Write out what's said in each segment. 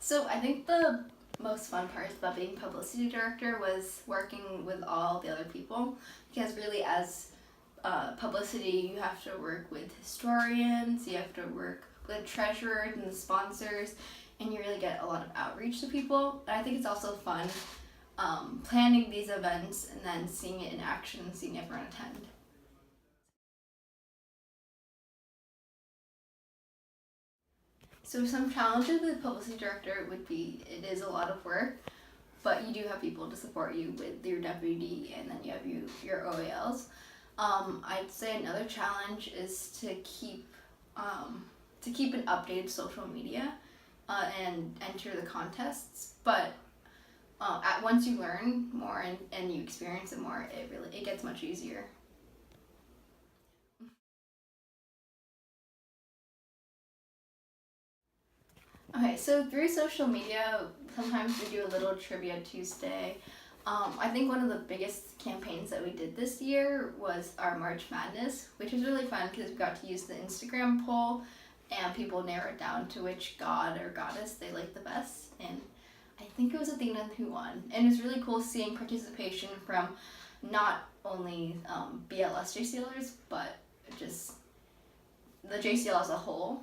So I think the most fun part about being publicity director was working with all the other people, because really as publicity you have to work with historians, you have to work with treasurers and the sponsors, and you really get a lot of outreach to people. And I think it's also fun planning these events and then seeing it in action and seeing everyone attend. So some challenges with publicity director would be it is a lot of work, but you do have people to support you with your deputy, and then you have your OALs. I'd say another challenge is to keep an updated social media and enter the contests. But once you learn more and you experience it more, it gets much easier. Okay, so through social media, sometimes we do a little Trivia Tuesday. I think one of the biggest campaigns that we did this year was our March Madness, which was really fun because we got to use the Instagram poll and people narrowed down to which god or goddess they liked the best. And I think it was Athena who won. And it was really cool seeing participation from not only BLSJCLers, but just the JCL as a whole.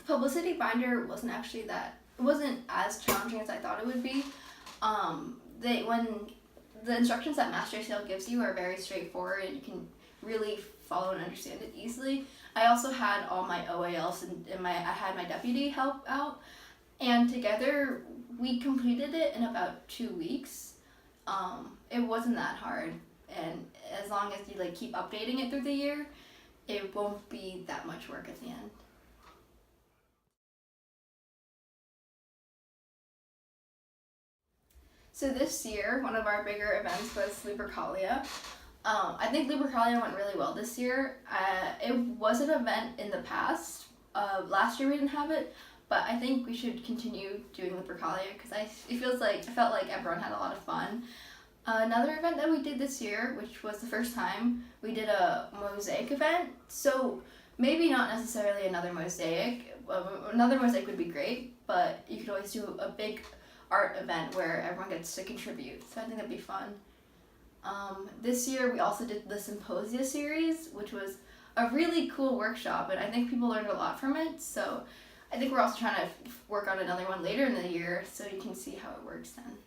Publicity binder wasn't as challenging as I thought it would be. When the instructions that MassJCL gives you are very straightforward and you can really follow and understand it easily. I also had all my OALs and I had my deputy help out, and together we completed it in about 2 weeks. It wasn't that hard, and as long as you keep updating it through the year, it won't be that much work at the end. So this year, one of our bigger events was Lupercalia. I think Lupercalia went really well this year. It was an event in the past. Last year we didn't have it, but I think we should continue doing Lupercalia because I felt like everyone had a lot of fun. Another event that we did this year, which was the first time, we did a mosaic event. So maybe not necessarily another mosaic. Another mosaic would be great, but you could always do a big art event where everyone gets to contribute. So I think that'd be fun. This year we also did the Symposia series, which was a really cool workshop, and I think people learned a lot from it. So I think we're also trying to work on another one later in the year so you can see how it works then.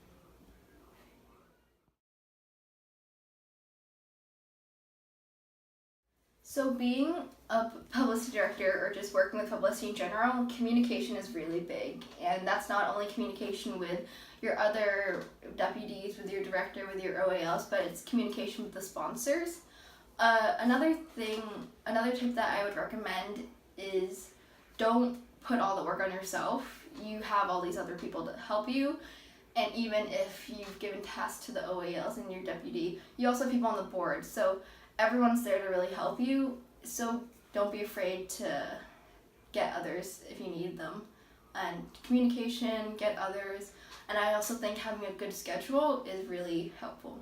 So being a publicity director or just working with publicity in general, communication is really big. And that's not only communication with your other deputies, with your director, with your OALs, but it's communication with the sponsors. Another tip that I would recommend is don't put all the work on yourself. You have all these other people to help you. And even if you've given tasks to the OALs and your deputy, you also have people on the board. So everyone's there to really help you, so don't be afraid to get others if you need them. And communication, get others, and I also think having a good schedule is really helpful.